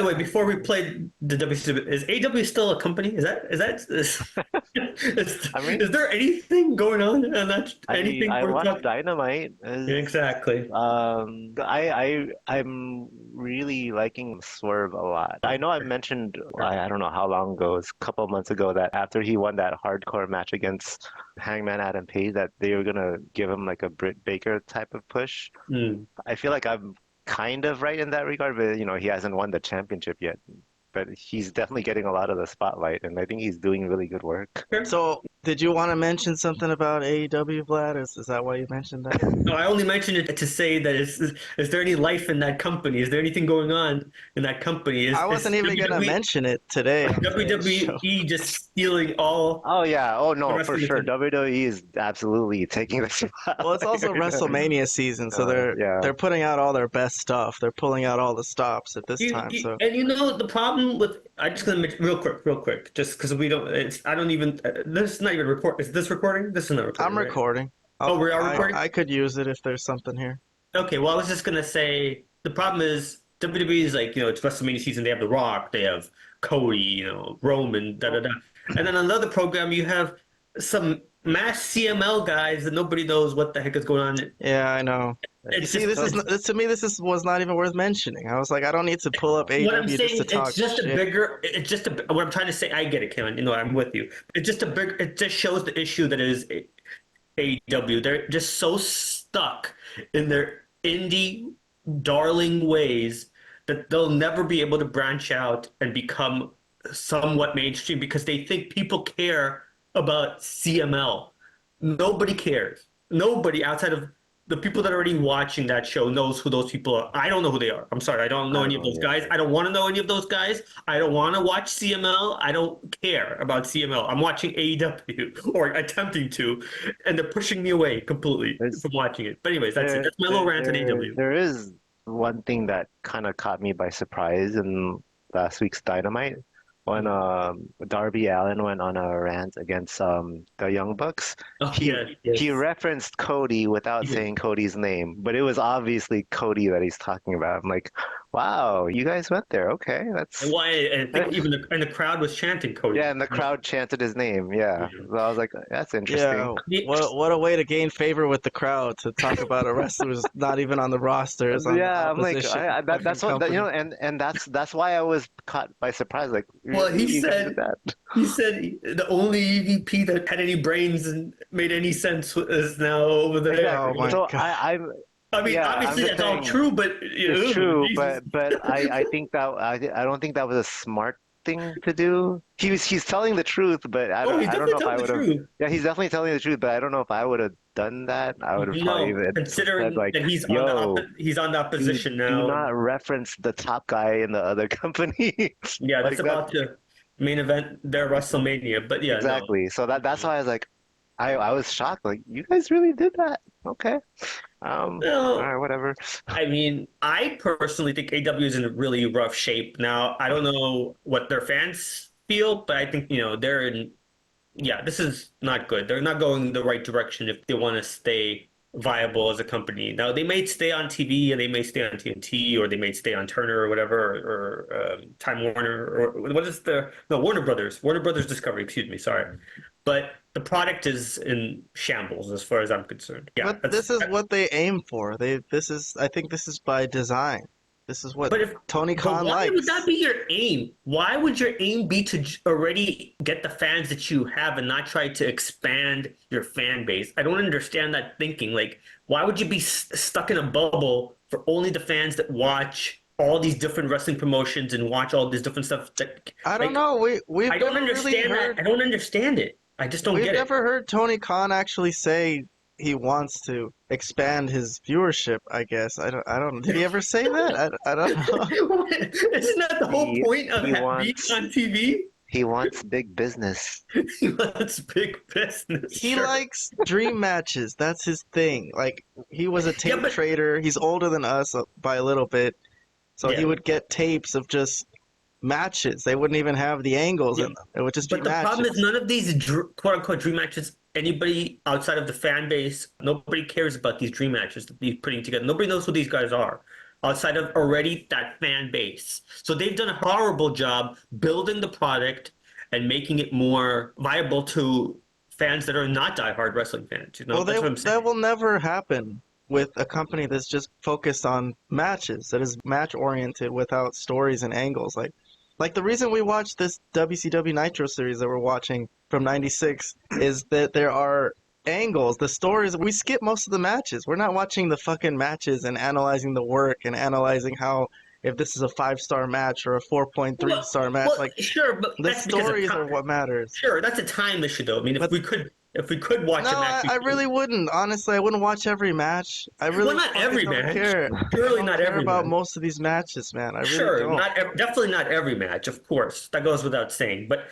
way, before we played the WCW, is AEW still a company? I mean, Is there anything going on? And that's anything I worth watched talking? Dynamite. Exactly. I'm really liking Swerve a lot. I know I mentioned I don't know how long ago, it was a couple of months ago, that after he won that hardcore match against Hangman Adam Page, that they were gonna give him like a Britt Baker type of push. Mm. I feel like I'm kind of right in that regard, but he hasn't won the championship yet. But he's definitely getting a lot of the spotlight, and I think he's doing really good work. So, did you want to mention something about AEW, Vlad? Is that why you mentioned that? No, I only mentioned it to say that is there any life in that company? Is there anything going on in that company? I wasn't even going to mention it today. WWE just stealing all. Oh yeah. Oh no, for sure. wrestling. WWE is absolutely taking the spotlight. Well, it's also WrestleMania season, so they're putting out all their best stuff. They're pulling out all the stops at this time. So, And the problem with, I'm just gonna mention real quick, just because we don't. I don't even. This is not even record. Is this recording? This is not recording. I'm right? recording. Oh, we are recording? I could use it if there's something here. Okay, well, I was just going to say, the problem is, WWE is like, it's WrestleMania season, they have The Rock, they have Cody, Roman, da-da-da. And then on another program, you have some mass CML guys that nobody knows what the heck is going on. Yeah, I know. See, to me, this was not even worth mentioning. I was like, I don't need to pull up AEW just to talk shit. What I'm trying to say, I get it, Kevin, I'm with you. It just shows the issue that is AEW. They're just so stuck in their indie darling ways that they'll never be able to branch out and become somewhat mainstream because they think people care about CML. Nobody cares. Nobody outside of the people that are already watching that show knows who those people are. I don't know who they are. I'm sorry. I don't know any of those guys. I don't want to know any of those guys. I don't want to watch CML. I don't care about CML. I'm watching AEW or attempting to, and they're pushing me away completely from watching it. But anyways, that's it. That's my little rant on AEW. There is one thing that kind of caught me by surprise in last week's Dynamite. When Darby Allin went on a rant against the Young Bucks, he referenced Cody without saying Cody's name, but it was obviously Cody that he's talking about. I'm like, wow, you guys went there. Okay, that's and why. And I think even the crowd was chanting Cody. Yeah, and the crowd chanted his name. Yeah, so I was like, that's interesting. Yeah, what a way to gain favor with the crowd to talk about a wrestler who's not even on the roster. Yeah, I'm like, that's what and that's why I was caught by surprise. Like, well, he said the only EVP that had any brains and made any sense is now over there. Oh my God. I mean, obviously that's all true, but it's true. But I think that I don't think that was a smart thing to do. He's telling the truth, but I don't know if I would have. Yeah, he's definitely telling the truth, but I don't know if I would have done that. I would have probably considering said, like, that he's on that position now. Do not reference the top guy in the other company. Yeah, that's about to main event their WrestleMania, but yeah, exactly. No. So that's why I was like, I was shocked. Like, you guys really did that? Okay. All right, whatever. I mean, I personally think AEW is in a really rough shape now. I don't know what their fans feel, but I think they're in. Yeah, this is not good. They're not going the right direction if they want to stay viable as a company. Now, they may stay on TV and they may stay on TNT or they may stay on Turner or whatever or Time Warner or what is Warner Brothers Discovery, excuse me, sorry. But the product is in shambles as far as I'm concerned. Yeah, but this is what they aim for. I think this is by design. This is what Tony Khan likes. Why would that be your aim? Why would your aim be to already get the fans that you have and not try to expand your fan base? I don't understand that thinking. Like, why would you be stuck in a bubble for only the fans that watch all these different wrestling promotions and watch all this different stuff? I don't know. I don't understand that. I don't understand it. I just don't get it. We've never heard Tony Khan actually say he wants to expand his viewership, I guess. I don't. Did he ever say that? I don't know. Isn't that the whole point of being on TV? He wants big business. He wants big business. He likes dream matches. That's his thing. Like, he was a tape trader. He's older than us by a little bit. So he would get tapes of just matches. They wouldn't even have the angles in them. It would just be matches. But the problem is none of these quote-unquote dream matches, anybody outside of the fan base, nobody cares about these dream matches that he's putting together. Nobody knows who these guys are. outside of already that fan base. So they've done a horrible job building the product and making it more viable to fans that are not diehard wrestling fans. Well, That's what I'm saying. that will never happen with a company that's just focused on matches, that is match oriented without stories and angles. Like the reason we watch this WCW Nitro series that we're watching from '96 is that there are angles, the stories. We skip most of the matches. We're not watching the fucking matches and analyzing the work and analyzing how if this is a 5-star match or a 4.3-star match. Well, Like sure, but the that's because of stories are time. what matters. Sure, that's a time issue, though. I mean, But if we could watch no, a match, I really wouldn't. Honestly, I wouldn't watch every match. I well, really not fucking every don't match. care. Surely I don't not care every about match. most of these matches, man. I really Sure, don't. definitely not every match, of course. That goes without saying. But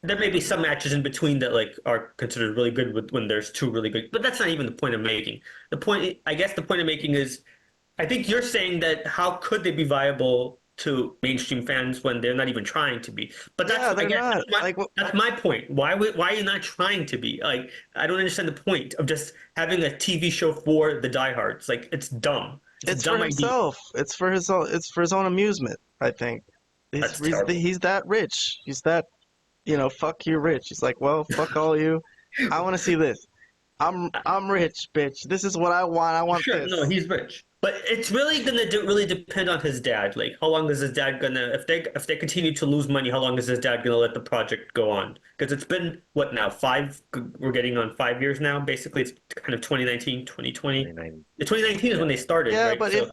there may be some matches in between that like are considered really good when there's two really good. But that's not even the point I'm making. I guess the point I'm making is, I think you're saying that how could they be viable to mainstream fans when they're not even trying to be? But Yeah, I they're guess not. Like, that's my point. Why are you not trying to be? Like, I don't understand the point of just having a TV show for the diehards. Like, it's dumb. It's a it's for dumb idea. himself. It's for his own. It's for his own amusement. I think. That's terrible. He's that rich. He's that, fuck you rich. He's like, well, fuck all you. I want to see this. I'm rich, bitch. This is what I want. I want Sure, this. no, he's rich, but it's really gonna really depend on his dad. Like, how long is his dad gonna? If they continue to lose money, how long is his dad gonna let the project go on? Because it's been what now? We're getting on 5 years now. Basically, it's kind of 2019, 2020. 29. The 2019 is when they started, Yeah, right? but So,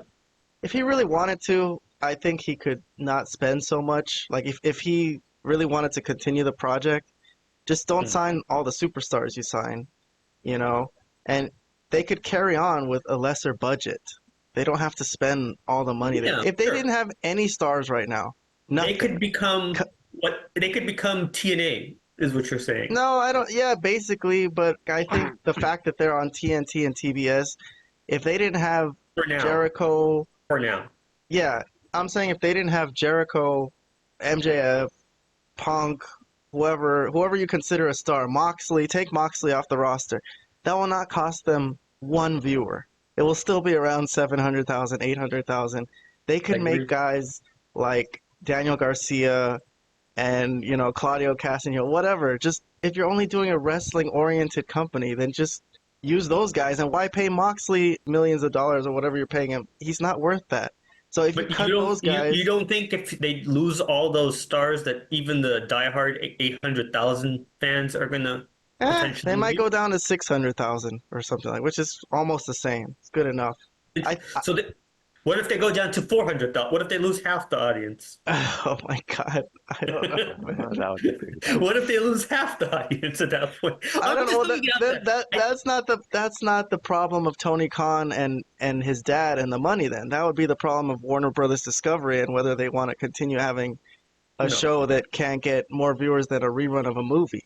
if he really wanted to, I think he could not spend so much. Like if he really wanted to continue the project, just don't Mm. sign all the superstars you sign, and they could carry on with a lesser budget. They don't have to spend all the money. Yeah, If they sure. didn't have any stars right now, They nothing. could become Co- they could become TNA, is what you're saying. No, I don't. Yeah, basically, but I think the fact that they're on TNT and TBS, if they didn't have For now. Jericho, For now. yeah, I'm saying if they didn't have Jericho, MJF, Punk, whoever you consider a star, Moxley, take Moxley off the roster, that will not cost them one viewer. It will still be around 700,000, 800,000. They could Agree. make guys like Daniel Garcia and, Claudio Castagnoli, whatever. Just if you're only doing a wrestling-oriented company, then just use those guys. And why pay Moxley millions of dollars or whatever you're paying him? He's not worth that. So if you But cut those guys, you don't think if they lose all those stars that even the diehard 800,000 fans are gonna potentially they might leave? go down to 600,000 or something like, which is almost the same. It's good enough. I, So what if they go down to 400,000? What if they lose half the audience? oh my God, I don't know, man. That would be pretty bad. What if they lose half the audience at that point? I I'm don't just know. looking at That's not the problem of Tony Khan and his dad and the money. Then that would be the problem of Warner Brothers Discovery and whether they want to continue having a No. show that can't get more viewers than a rerun of a movie.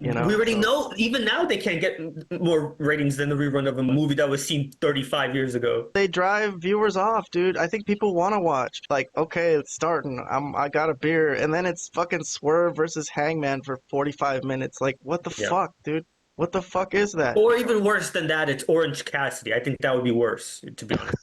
We already So know, even now, they can't get more ratings than the rerun of a movie that was seen 35 years ago. they drive viewers off, dude. I think people want to watch. Like, okay, it's starting. I got a beer, and then it's fucking Swerve versus Hangman for 45 minutes. Like, what the Yeah. fuck, dude? What the fuck is that? Or even worse than that, it's Orange Cassidy. I think that would be worse, to be honest.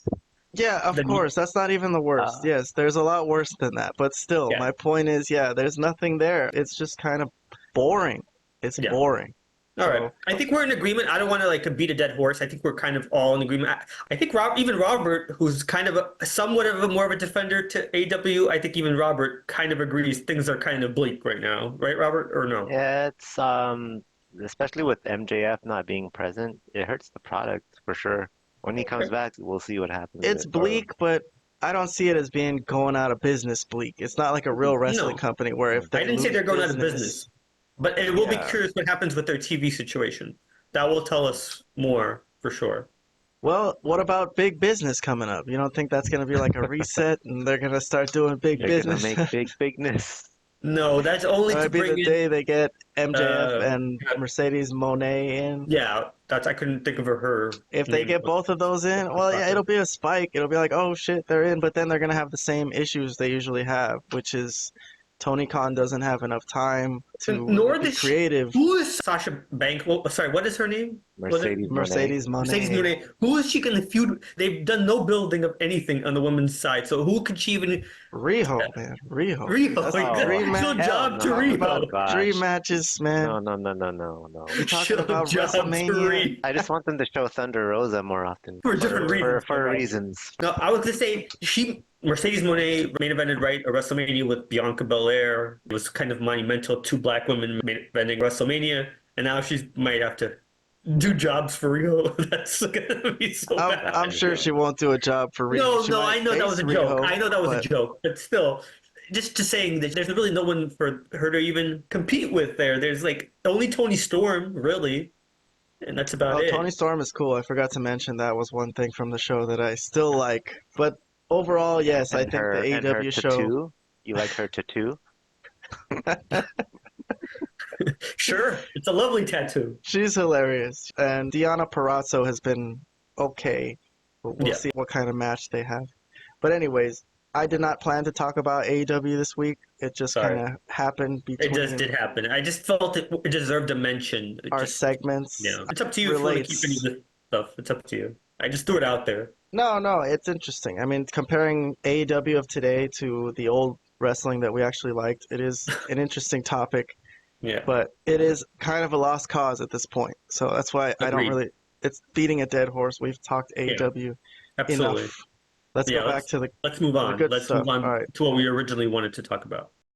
Yeah, of Then- course. That's not even the worst. Yes, there's a lot worse than that. But still, Yeah. my point is, yeah, there's nothing there. It's just kind of boring. It's Yeah. boring. All right. I think we're in agreement. I don't want to like beat a dead horse. I think we're kind of all in agreement. I think even Robert, who's kind of somewhat of a more of a defender to AEW, I think even Robert kind of agrees things are kind of bleak right now. Right, Robert? Or no? Yeah, it's especially with MJF not being present, it hurts the product for sure. When he comes back, we'll see what happens. It's bleak, but I don't see it as being going out of business bleak. It's not like a real wrestling No. company where if they I didn't say lose they're going out of business. But it will be Yeah. curious what happens with their TV situation. That will tell us more for sure. Well, what about big business coming up? You don't think that's going to be like a reset and they're going to start doing big They're business? gonna make big bigness. No, that's only That to might be bring the in. day they get MJF and yeah. Mercedes Moné in. Yeah, I couldn't think of her. If they name. get both of those in, well, yeah, it'll be a spike. It'll be like, oh shit, they're in, but then they're gonna have the same issues they usually have, which is Tony Khan doesn't have enough time, to be creative. Who is Sasha Banks? Sorry, what is her name? Mercedes Moné. Mercedes Moné. Who is she going to feud? They've done no building of anything on the women's side, so who could she even? Riho, man, Riho. Riho, Dream job to Riho. Dream matches, man. No. You're talking about WrestleMania. I just want them to show Thunder Rosa more often for different reasons. For reasons. No, I was gonna say Mercedes Moné main evented right a WrestleMania with Bianca Belair. It was kind of monumental. Two black women main eventing WrestleMania, and now she might have to do jobs for Rio. That's gonna be so bad. I'm sure she won't do a job for Rio. No, I know that was a joke. I know that was a joke, but still, just to saying that there's really no one for her to even compete with there. There's like only Toni Storm, really, and that's about it. Toni Storm is cool. I forgot to mention that was one thing from the show that I still like. But overall, yes, I think the AEW show. Tattoo? You like her tattoo? Sure, it's a lovely tattoo. She's hilarious, and Deonna Purrazzo has been okay. We'll see what kind of match they have. But anyways, I did not plan to talk about AEW this week. It just kind of happened between. It just did happen. I just felt it deserved a mention. Segments. Yeah, it's up to you if you want to keep any of this stuff. It's up to you. I just threw it out there. No, it's interesting. I mean, comparing AEW of today to the old wrestling that we actually liked, it is an interesting topic. Yeah. But it is kind of a lost cause at this point. So that's why I don't really. It's beating a dead horse. We've talked AEW Absolutely. enough. Let's go back to the. Let's move on. Let's move on right. to what we originally wanted to talk about.